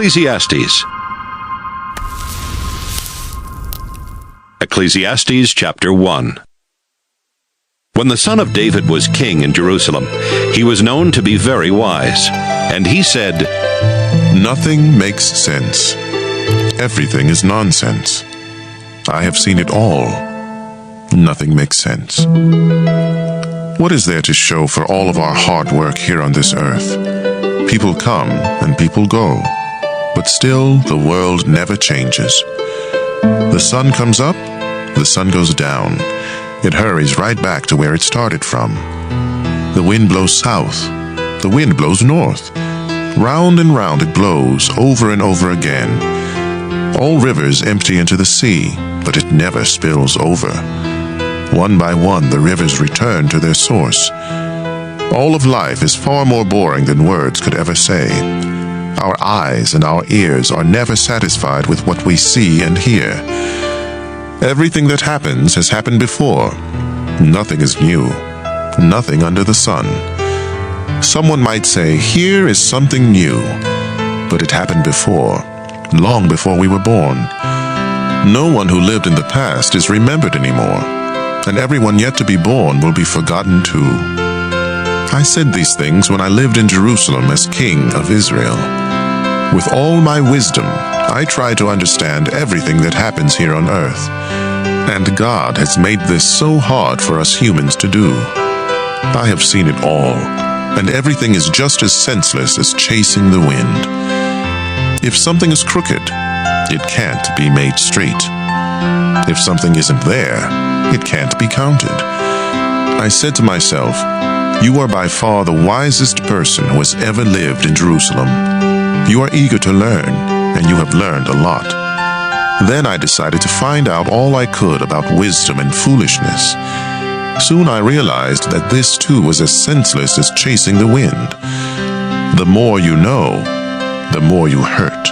Ecclesiastes. Ecclesiastes chapter 1. When the son of David was king in Jerusalem, he was known to be very wise. And he said, "Nothing makes sense. Everything is nonsense. I have seen it all. Nothing makes sense. What is there to show for all of our hard work here on this earth? People come and people go, but still the world never changes. The sun comes up, the sun goes down. It hurries right back to where it started from. The wind blows south, the wind blows north. Round and round it blows over and over again. All rivers empty into the sea, but it never spills over. One by one, the rivers return to their source. All of life is far more boring than words could ever say. Our eyes and our ears are never satisfied with what we see and hear. Everything that happens has happened before. Nothing is new. Nothing under the sun. Someone might say, here is something new, but it happened before, long before we were born. No one who lived in the past is remembered anymore, and everyone yet to be born will be forgotten too. I said these things when I lived in Jerusalem as king of Israel. With all my wisdom, I try to understand everything that happens here on earth, and God has made this so hard for us humans to do. I have seen it all, and everything is just as senseless as chasing the wind. If something is crooked, it can't be made straight. If something isn't there, it can't be counted. I said to myself, you are by far the wisest person who has ever lived in Jerusalem. You are eager to learn, and you have learned a lot. Then I decided to find out all I could about wisdom and foolishness. Soon I realized that this too was as senseless as chasing the wind. The more you know, the more you hurt.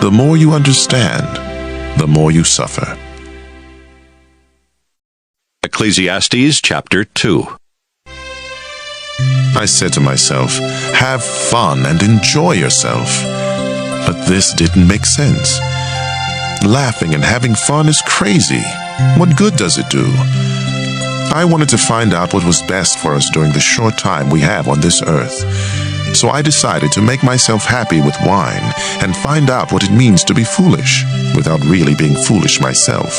The more you understand, the more you suffer. Ecclesiastes chapter 2. I said to myself, have fun and enjoy yourself. But this didn't make sense. Laughing and having fun is crazy. What good does it do? I wanted to find out what was best for us during the short time we have on this earth. So I decided to make myself happy with wine and find out what it means to be foolish without really being foolish myself.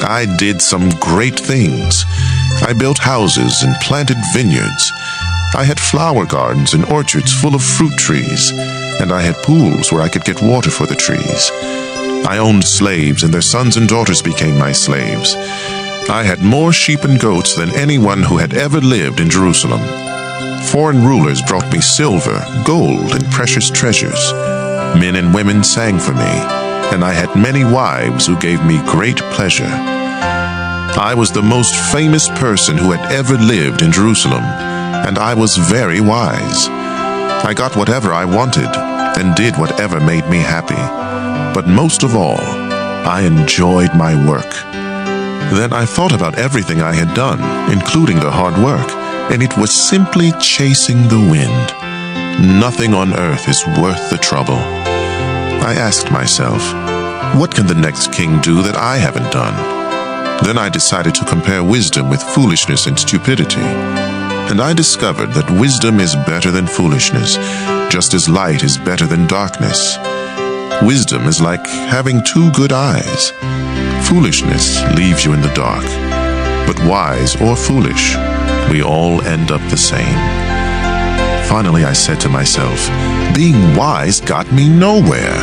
I did some great things. I built houses and planted vineyards. I had flower gardens and orchards full of fruit trees, and I had pools where I could get water for the trees. I owned slaves, and their sons and daughters became my slaves. I had more sheep and goats than anyone who had ever lived in Jerusalem. Foreign rulers brought me silver, gold, and precious treasures. Men and women sang for me, and I had many wives who gave me great pleasure. I was the most famous person who had ever lived in Jerusalem, and I was very wise. I got whatever I wanted and did whatever made me happy. But most of all, I enjoyed my work. Then I thought about everything I had done, including the hard work, and it was simply chasing the wind. Nothing on earth is worth the trouble. I asked myself, what can the next king do that I haven't done? Then I decided to compare wisdom with foolishness and stupidity. And I discovered that wisdom is better than foolishness, just as light is better than darkness. Wisdom is like having two good eyes. Foolishness leaves you in the dark. But wise or foolish, we all end up the same. Finally, I said to myself, being wise got me nowhere.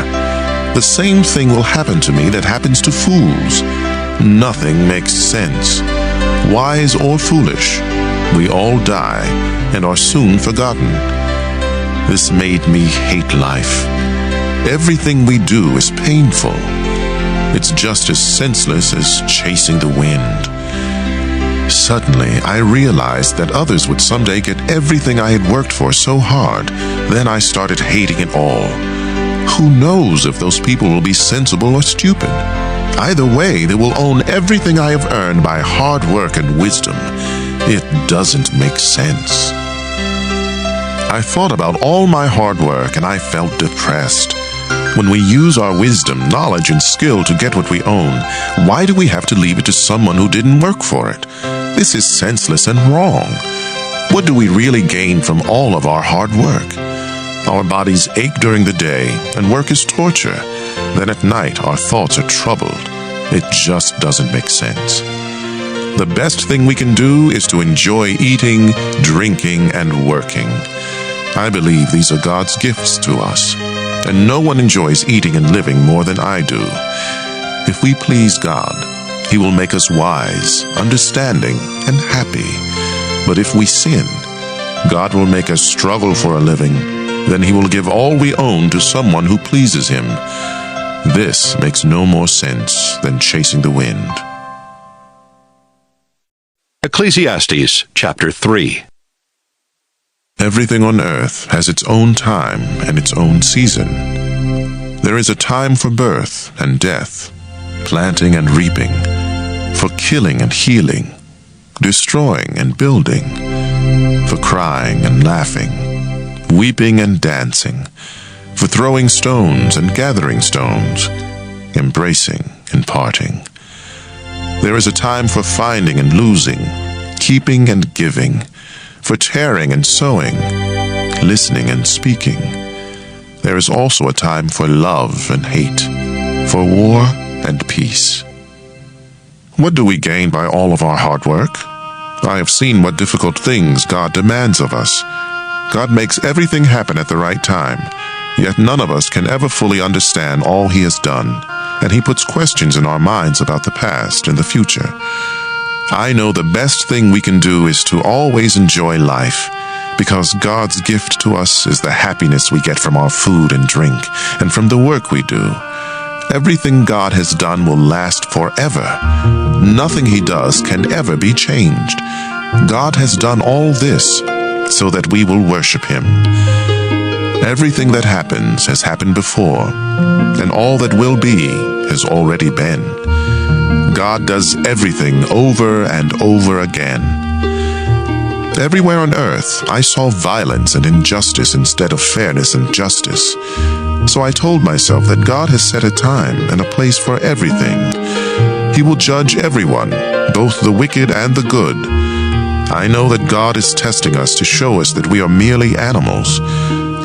The same thing will happen to me that happens to fools. Nothing makes sense. Wise or foolish, we all die and are soon forgotten. This made me hate life. Everything we do is painful. It's just as senseless as chasing the wind. Suddenly, I realized that others would someday get everything I had worked for so hard. Then I started hating it all. Who knows if those people will be sensible or stupid? Either way, they will own everything I have earned by hard work and wisdom. It doesn't make sense. I thought about all my hard work and I felt depressed. When we use our wisdom, knowledge, and skill to get what we own, why do we have to leave it to someone who didn't work for it? This is senseless and wrong. What do we really gain from all of our hard work? Our bodies ache during the day, and work is torture. Then at night, our thoughts are troubled. It just doesn't make sense. The best thing we can do is to enjoy eating, drinking, and working. I believe these are God's gifts to us, and no one enjoys eating and living more than I do. If we please God, He will make us wise, understanding, and happy. But if we sin, God will make us struggle for a living. Then He will give all we own to someone who pleases Him. This makes no more sense than chasing the wind. Ecclesiastes chapter 3. Everything on earth has its own time and its own season. There is a time for birth and death, planting and reaping, for killing and healing, destroying and building, for crying and laughing, weeping and dancing, for throwing stones and gathering stones, embracing and parting. There is a time for finding and losing, keeping and giving, for tearing and sowing, listening and speaking. There is also a time for love and hate, for war and peace. What do we gain by all of our hard work? I have seen what difficult things God demands of us. God makes everything happen at the right time, yet none of us can ever fully understand all He has done, and He puts questions in our minds about the past and the future. I know the best thing we can do is to always enjoy life, because God's gift to us is the happiness we get from our food and drink, and from the work we do. Everything God has done will last forever. Nothing He does can ever be changed. God has done all this so that we will worship Him. Everything that happens has happened before, and all that will be has already been. God does everything over and over again. Everywhere on earth, I saw violence and injustice instead of fairness and justice. So I told myself that God has set a time and a place for everything. He will judge everyone, both the wicked and the good. I know that God is testing us to show us that we are merely animals.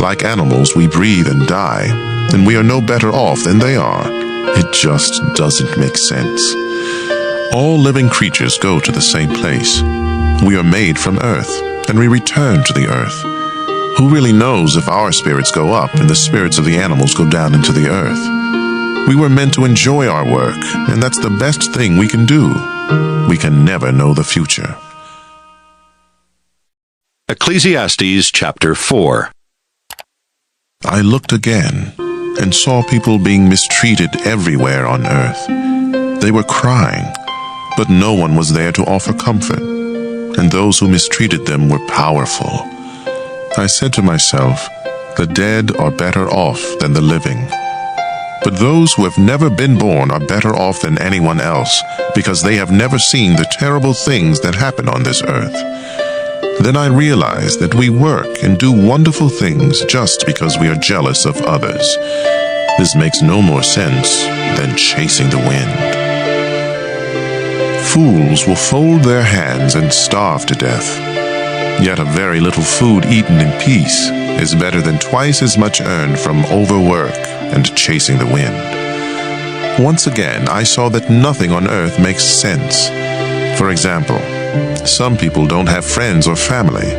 Like animals, we breathe and die, and we are no better off than they are. It just doesn't make sense. All living creatures go to the same place. We are made from earth, and we return to the earth. Who really knows if our spirits go up and the spirits of the animals go down into the earth? We were meant to enjoy our work, and that's the best thing we can do. We can never know the future. Ecclesiastes chapter 4. I looked again and saw people being mistreated everywhere on earth. They were crying, but no one was there to offer comfort, and those who mistreated them were powerful. I said to myself, the dead are better off than the living. But those who have never been born are better off than anyone else, because they have never seen the terrible things that happen on this earth. Then I realized that we work and do wonderful things just because we are jealous of others. This makes no more sense than chasing the wind. Fools will fold their hands and starve to death. Yet a very little food eaten in peace is better than twice as much earned from overwork and chasing the wind. Once again, I saw that nothing on earth makes sense. For example, some people don't have friends or family,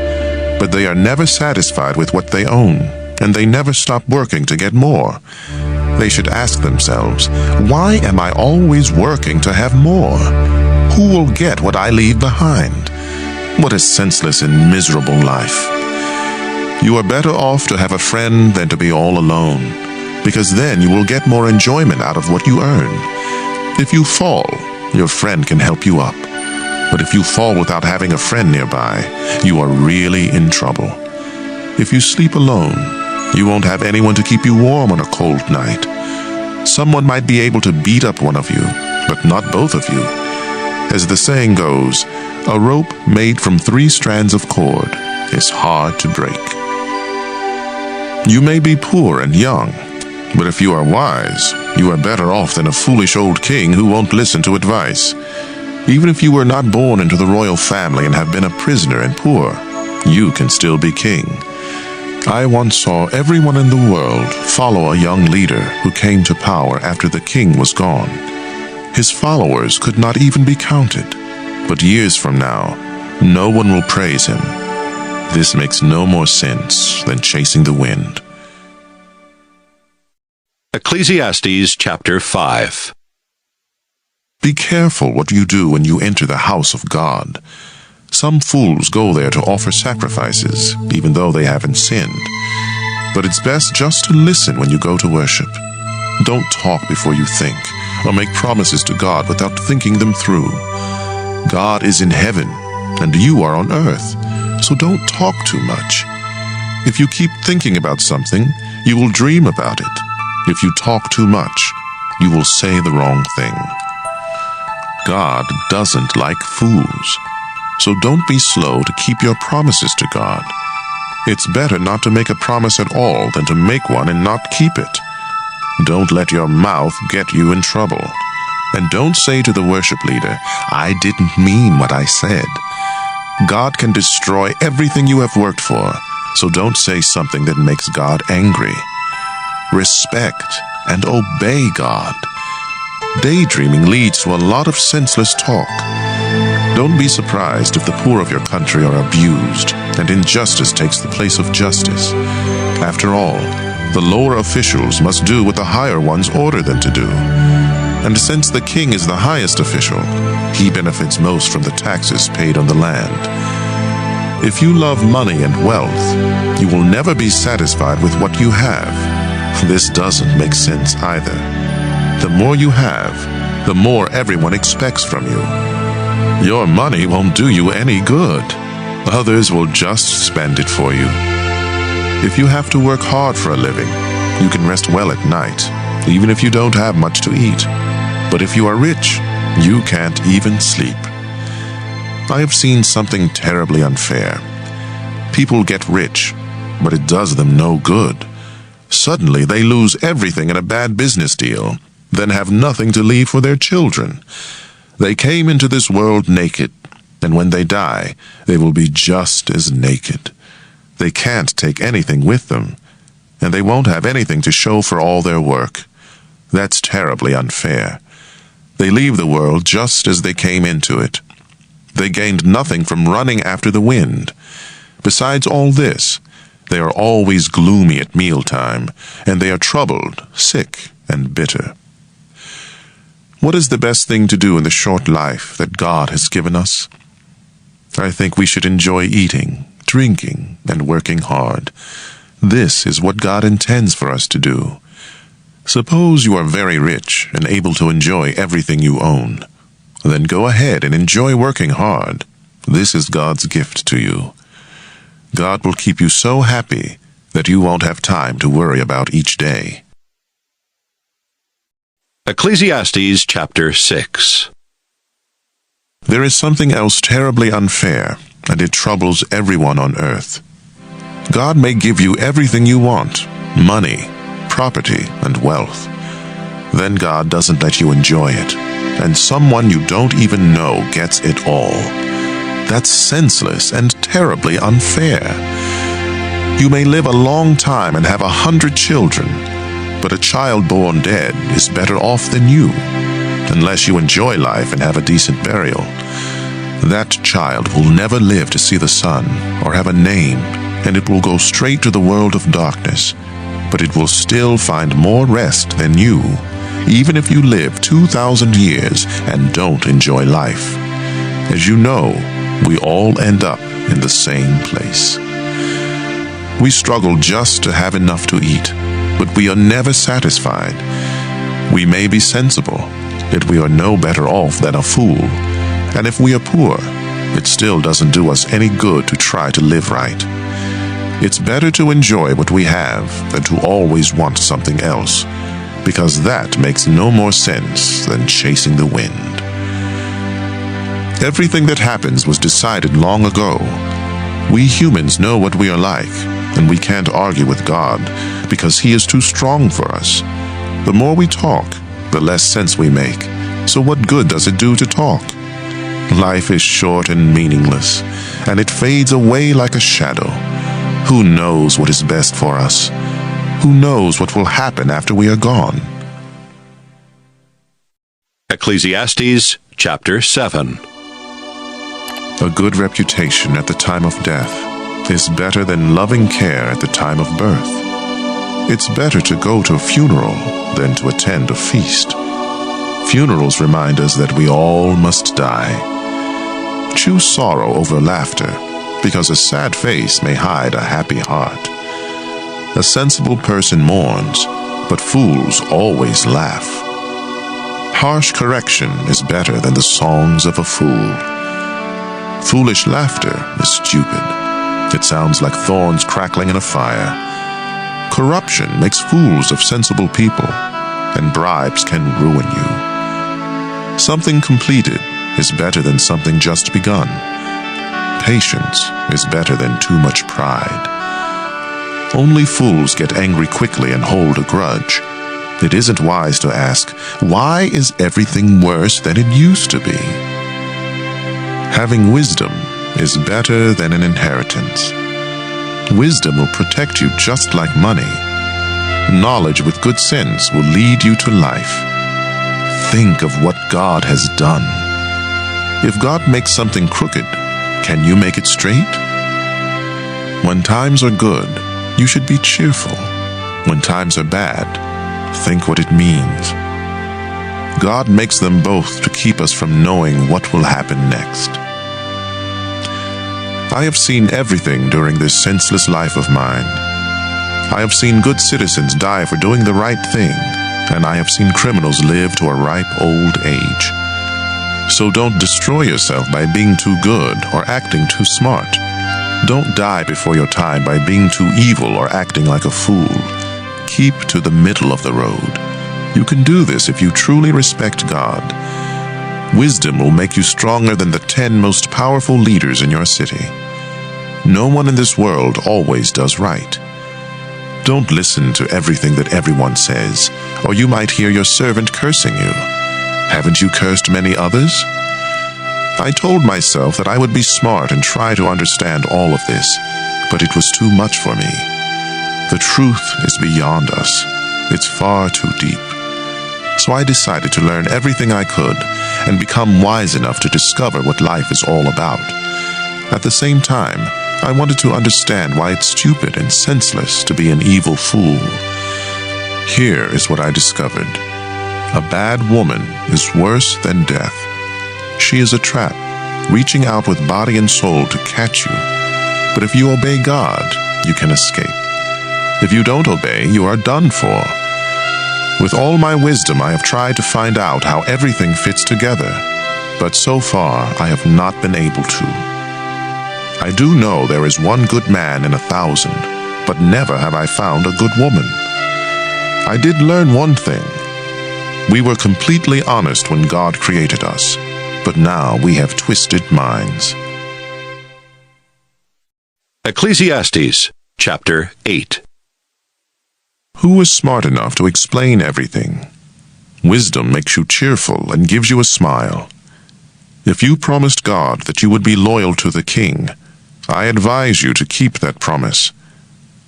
but they are never satisfied with what they own, and they never stop working to get more. They should ask themselves, why am I always working to have more? Who will get what I leave behind? What a senseless and miserable life. You are better off to have a friend than to be all alone, because then you will get more enjoyment out of what you earn. If you fall, your friend can help you up. But if you fall without having a friend nearby, you are really in trouble. If you sleep alone, you won't have anyone to keep you warm on a cold night. Someone might be able to beat up one of you, but not both of you. As the saying goes, a rope made from 3 strands of cord is hard to break. You may be poor and young, but if you are wise, you are better off than a foolish old king who won't listen to advice. Even if you were not born into the royal family and have been a prisoner and poor, you can still be king. I once saw everyone in the world follow a young leader who came to power after the king was gone. His followers could not even be counted, but years from now, no one will praise him. This makes no more sense than chasing the wind. Ecclesiastes chapter 5. Be careful what you do when you enter the house of God. Some fools go there to offer sacrifices, even though they haven't sinned. But it's best just to listen when you go to worship. Don't talk before you think, or make promises to God without thinking them through. God is in heaven, and you are on earth, so don't talk too much. If you keep thinking about something, you will dream about it. If you talk too much, you will say the wrong thing. God doesn't like fools, so don't be slow to keep your promises to God. It's better not to make a promise at all than to make one and not keep it. Don't let your mouth get you in trouble. And don't say to the worship leader, "I didn't mean what I said." God can destroy everything you have worked for, so don't say something that makes God angry. Respect and obey God. Daydreaming leads to a lot of senseless talk. Don't be surprised if the poor of your country are abused and injustice takes the place of justice. After all, the lower officials must do what the higher ones order them to do. And since the king is the highest official, he benefits most from the taxes paid on the land. If you love money and wealth, you will never be satisfied with what you have. This doesn't make sense either. The more you have, the more everyone expects from you. Your money won't do you any good. Others will just spend it for you. If you have to work hard for a living, you can rest well at night, even if you don't have much to eat. But if you are rich, you can't even sleep. I have seen something terribly unfair. People get rich, but it does them no good. Suddenly they lose everything in a bad business deal, then have nothing to leave for their children. They came into this world naked, and when they die, they will be just as naked. They can't take anything with them, and they won't have anything to show for all their work. That's terribly unfair. They leave the world just as they came into it. They gained nothing from running after the wind. Besides all this, they are always gloomy at mealtime, and they are troubled, sick, and bitter. What is the best thing to do in the short life that God has given us? I think we should enjoy eating, drinking, and working hard. This is what God intends for us to do. Suppose you are very rich and able to enjoy everything you own. Then go ahead and enjoy working hard. This is God's gift to you. God will keep you so happy that you won't have time to worry about each day. Ecclesiastes chapter 6. There is something else terribly unfair, and it troubles everyone on earth. God may give you everything you want, money, property, and wealth. Then God doesn't let you enjoy it, and someone you don't even know gets it all. That's senseless and terribly unfair. You may live a long time and have 100 children, but a child born dead is better off than you, unless you enjoy life and have a decent burial. That child will never live to see the sun or have a name, and it will go straight to the world of darkness, but it will still find more rest than you, even if you live 2,000 years and don't enjoy life. As you know, we all end up in the same place. We struggle just to have enough to eat, but we are never satisfied. We may be sensible, yet we are no better off than a fool. And if we are poor, it still doesn't do us any good to try to live right. It's better to enjoy what we have than to always want something else, because that makes no more sense than chasing the wind. Everything that happens was decided long ago. We humans know what we are like, and we can't argue with God because He is too strong for us. The more we talk, the less sense we make. So what good does it do to talk? Life is short and meaningless, and it fades away like a shadow. Who knows what is best for us? Who knows what will happen after we are gone? Ecclesiastes chapter 7. A good reputation at the time of death is better than loving care at the time of birth. It's better to go to a funeral than to attend a feast. Funerals remind us that we all must die. Choose sorrow over laughter, because a sad face may hide a happy heart. A sensible person mourns, but fools always laugh. Harsh correction is better than the songs of a fool. Foolish laughter is stupid. It sounds like thorns crackling in a fire. Corruption makes fools of sensible people, and bribes can ruin you. Something completed is better than something just begun. Patience is better than too much pride. Only fools get angry quickly and hold a grudge. It isn't wise to ask, why is everything worse than it used to be? Having wisdom is better than an inheritance. Wisdom will protect you just like money. Knowledge with good sense will lead you to life. Think of what God has done. If God makes something crooked, can you make it straight? When times are good, you should be cheerful. When times are bad, think what it means. God makes them both to keep us from knowing what will happen next. I have seen everything during this senseless life of mine. I have seen good citizens die for doing the right thing, and I have seen criminals live to a ripe old age. So don't destroy yourself by being too good or acting too smart. Don't die before your time by being too evil or acting like a fool. Keep to the middle of the road. You can do this if you truly respect God. Wisdom will make you stronger than the 10 most powerful leaders in your city. No one in this world always does right. Don't listen to everything that everyone says, or you might hear your servant cursing you. Haven't you cursed many others? I told myself that I would be smart and try to understand all of this, but it was too much for me. The truth is beyond us. It's far too deep. So I decided to learn everything I could and become wise enough to discover what life is all about. At the same time, I wanted to understand why it's stupid and senseless to be an evil fool. Here is what I discovered. A bad woman is worse than death. She is a trap, reaching out with body and soul to catch you. But if you obey God, you can escape. If you don't obey, you are done for. With all my wisdom, I have tried to find out how everything fits together, but so far I have not been able to. I do know there is one good man in 1,000, but never have I found a good woman. I did learn one thing. We were completely honest when God created us, but now we have twisted minds. Ecclesiastes chapter 8. Who is smart enough to explain everything? Wisdom makes you cheerful and gives you a smile. If you promised God that you would be loyal to the king, I advise you to keep that promise.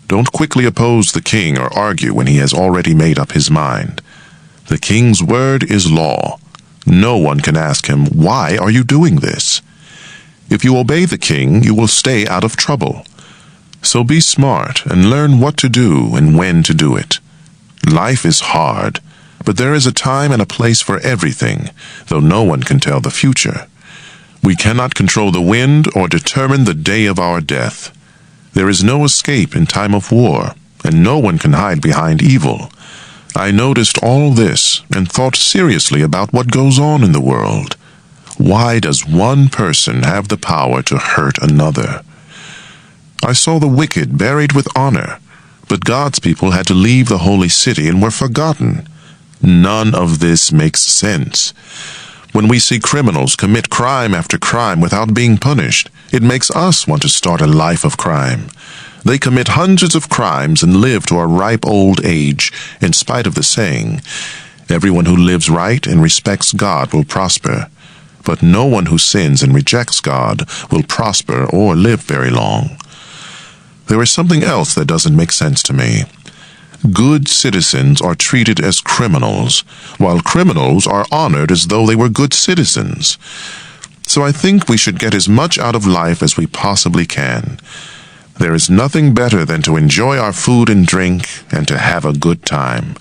Don't quickly oppose the king or argue when he has already made up his mind. The king's word is law. No one can ask him, "Why are you doing this?" If you obey the king, you will stay out of trouble. So be smart and learn what to do and when to do it. Life is hard, but there is a time and a place for everything, though no one can tell the future. We cannot control the wind or determine the day of our death. There is no escape in time of war, and no one can hide behind evil. I noticed all this and thought seriously about what goes on in the world. Why does one person have the power to hurt another? I saw the wicked buried with honor, but God's people had to leave the holy city and were forgotten. None of this makes sense. When we see criminals commit crime after crime without being punished, it makes us want to start a life of crime. They commit hundreds of crimes and live to a ripe old age, in spite of the saying, "Everyone who lives right and respects God will prosper." But no one who sins and rejects God will prosper or live very long. There is something else that doesn't make sense to me. Good citizens are treated as criminals, while criminals are honored as though they were good citizens. So I think we should get as much out of life as we possibly can. There is nothing better than to enjoy our food and drink and to have a good time.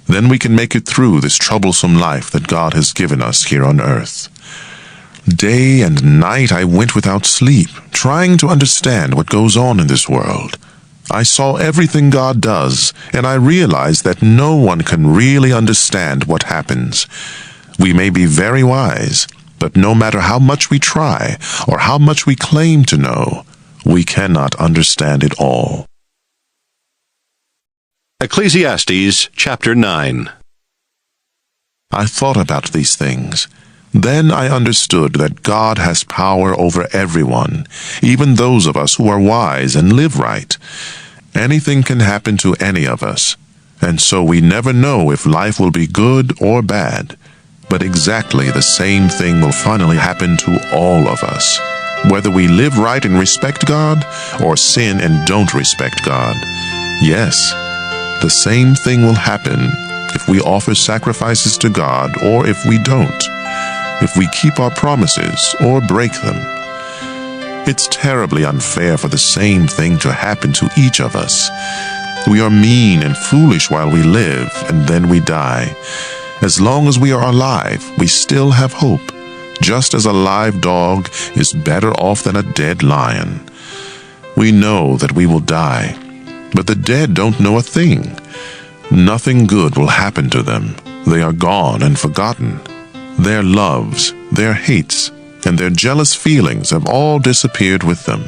Then we can make it through this troublesome life that God has given us here on earth. Day and night I went without sleep, trying to understand what goes on in this world. I saw everything God does, and I realized that no one can really understand what happens. We may be very wise, but no matter how much we try or how much we claim to know, we cannot understand it all. Ecclesiastes chapter 9. I thought about these things. Then I understood that God has power over everyone, even those of us who are wise and live right. Anything can happen to any of us, and so we never know if life will be good or bad. But exactly the same thing will finally happen to all of us, whether we live right and respect God, or sin and don't respect God. Yes, the same thing will happen if we offer sacrifices to God or if we don't, if we keep our promises or break them. It's terribly unfair for the same thing to happen to each of us. We are mean and foolish while we live, and then we die. As long as we are alive, we still have hope, just as a live dog is better off than a dead lion. We know that we will die, but the dead don't know a thing. Nothing good will happen to them. They are gone and forgotten. Their loves, their hates, and their jealous feelings have all disappeared with them.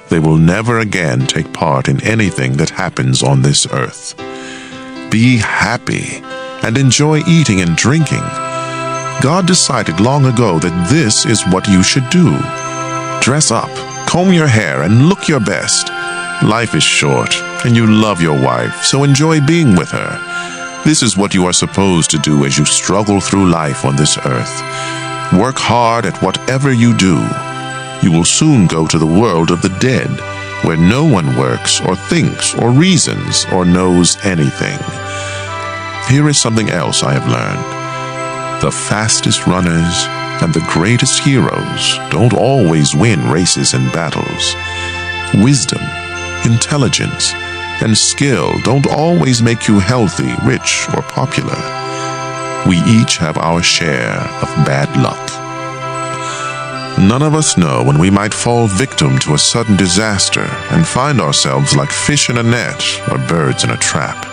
They will never again take part in anything that happens on this earth. Be happy and enjoy eating and drinking. God decided long ago that this is what you should do. Dress up, comb your hair, and look your best. Life is short, and you love your wife, so enjoy being with her. This is what you are supposed to do as you struggle through life on this earth. Work hard at whatever you do. You will soon go to the world of the dead, where no one works or thinks or reasons or knows anything. Here is something else I have learned. The fastest runners and the greatest heroes don't always win races and battles. Wisdom, intelligence, and skill don't always make you healthy, rich, or popular. We each have our share of bad luck. None of us know when we might fall victim to a sudden disaster and find ourselves like fish in a net or birds in a trap.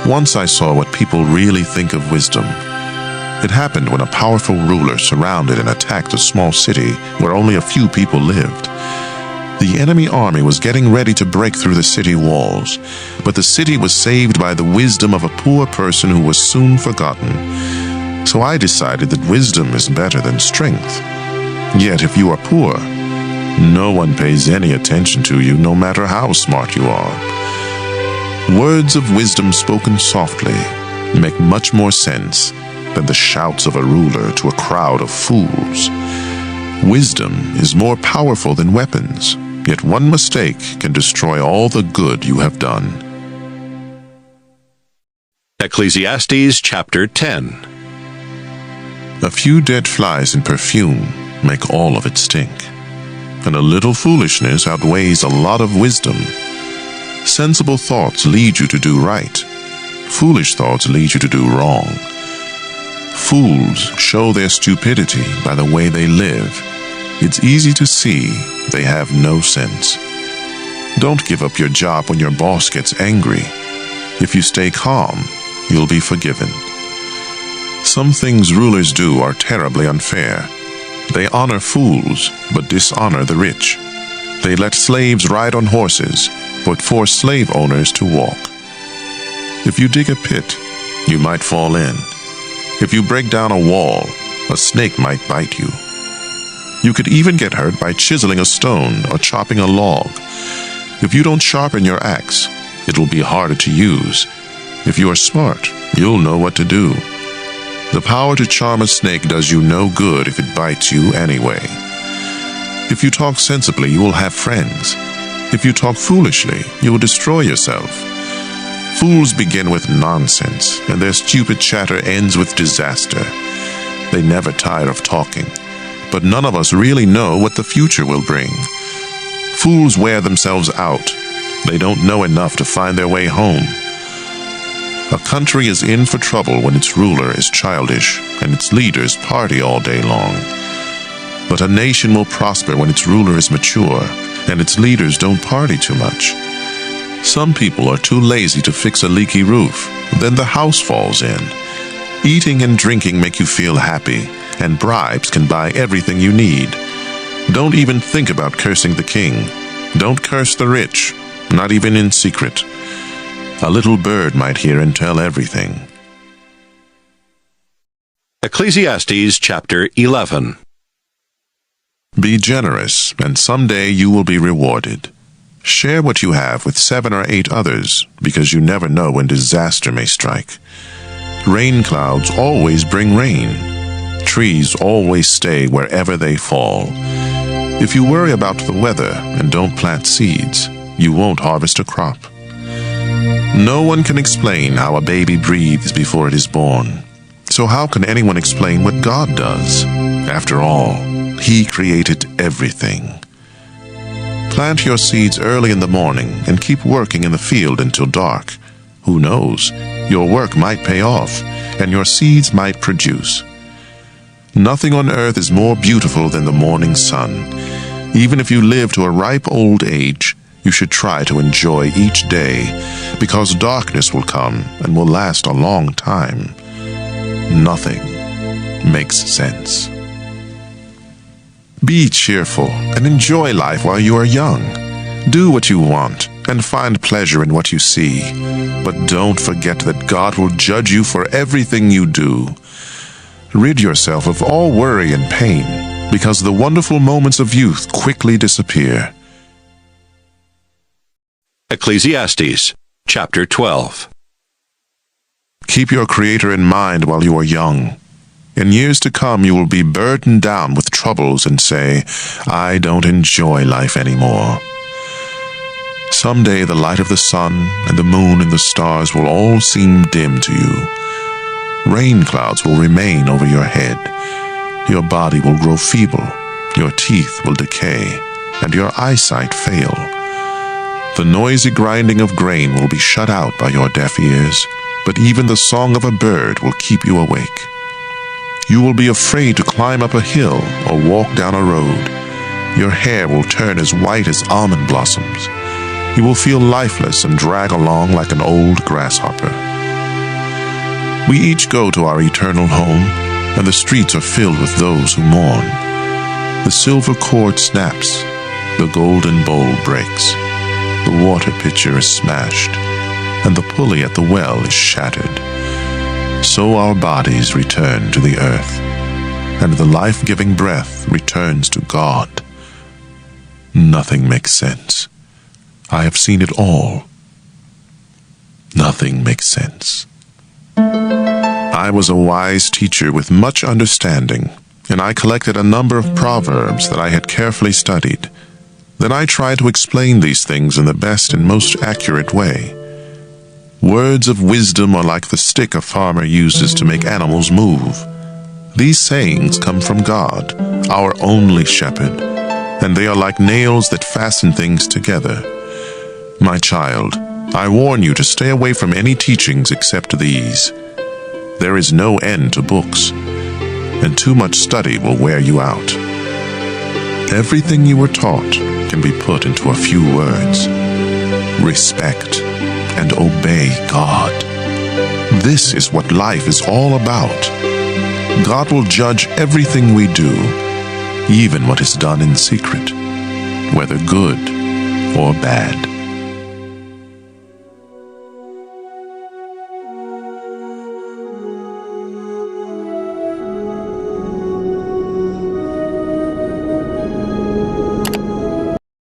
Once I saw what people really think of wisdom. It happened when a powerful ruler surrounded and attacked a small city where only a few people lived. The enemy army was getting ready to break through the city walls, but the city was saved by the wisdom of a poor person who was soon forgotten. So I decided that wisdom is better than strength. Yet if you are poor, no one pays any attention to you, no matter how smart you are. Words of wisdom spoken softly make much more sense than the shouts of a ruler to a crowd of fools. Wisdom is more powerful than weapons, yet one mistake can destroy all the good you have done. Ecclesiastes chapter 10. A few dead flies in perfume make all of it stink, and a little foolishness outweighs a lot of wisdom. Sensible thoughts lead you to do right. Foolish thoughts lead you to do wrong. Fools show their stupidity by the way they live. It's easy to see they have no sense. Don't give up your job when your boss gets angry. If you stay calm, you'll be forgiven. Some things rulers do are terribly unfair. They honor fools, but dishonor the rich. They let slaves ride on horses, but force slave owners to walk. If you dig a pit, you might fall in. If you break down a wall, a snake might bite you. You could even get hurt by chiseling a stone or chopping a log. If you don't sharpen your axe, it will be harder to use. If you are smart, you'll know what to do. The power to charm a snake does you no good if it bites you anyway. If you talk sensibly, you will have friends. If you talk foolishly, you will destroy yourself. Fools begin with nonsense, and their stupid chatter ends with disaster. They never tire of talking, but none of us really know what the future will bring. Fools wear themselves out. They don't know enough to find their way home. A country is in for trouble when its ruler is childish and its leaders party all day long. But a nation will prosper when its ruler is mature and its leaders don't party too much. Some people are too lazy to fix a leaky roof. Then the house falls in. Eating and drinking make you feel happy, and bribes can buy everything you need. Don't even think about cursing the king. Don't curse the rich, not even in secret. A little bird might hear and tell everything. Ecclesiastes chapter 11. Be generous, and someday you will be rewarded. Share what you have with 7 or 8 others, because you never know when disaster may strike. Rain clouds always bring rain. Trees always stay wherever they fall. If you worry about the weather and don't plant seeds, you won't harvest a crop. No one can explain how a baby breathes before it is born. So how can anyone explain what God does? After all, He created everything. Plant your seeds early in the morning and keep working in the field until dark. Who knows? Your work might pay off, and your seeds might produce. Nothing on earth is more beautiful than the morning sun. Even if you live to a ripe old age, you should try to enjoy each day, because darkness will come and will last a long time. Nothing makes sense. Be cheerful and enjoy life while you are young. Do what you want and find pleasure in what you see. But don't forget that God will judge you for everything you do. Rid yourself of all worry and pain, because the wonderful moments of youth quickly disappear. Ecclesiastes chapter 12. Keep your Creator in mind while you are young. In years to come, you will be burdened down with troubles and say, I don't enjoy life anymore. Someday the light of the sun and the moon and the stars will all seem dim to you. Rain clouds will remain over your head. Your body will grow feeble, your teeth will decay, and your eyesight fail. The noisy grinding of grain will be shut out by your deaf ears, but even the song of a bird will keep you awake. You will be afraid to climb up a hill or walk down a road. Your hair will turn as white as almond blossoms. You will feel lifeless and drag along like an old grasshopper. We each go to our eternal home, and the streets are filled with those who mourn. The silver cord snaps, the golden bowl breaks, the water pitcher is smashed, and the pulley at the well is shattered. So our bodies return to the earth, and the life-giving breath returns to God. Nothing makes sense. I have seen it all. Nothing makes sense. I was a wise teacher with much understanding, and I collected a number of proverbs that I had carefully studied. Then I tried to explain these things in the best and most accurate way. Words of wisdom are like the stick a farmer uses to make animals move. These sayings come from God, our only shepherd, and they are like nails that fasten things together. My child, I warn you to stay away from any teachings except these. There is no end to books, and too much study will wear you out. Everything you were taught can be put into a few words. Respect and obey God. This is what life is all about. God will judge everything we do, even what is done in secret, whether good or bad.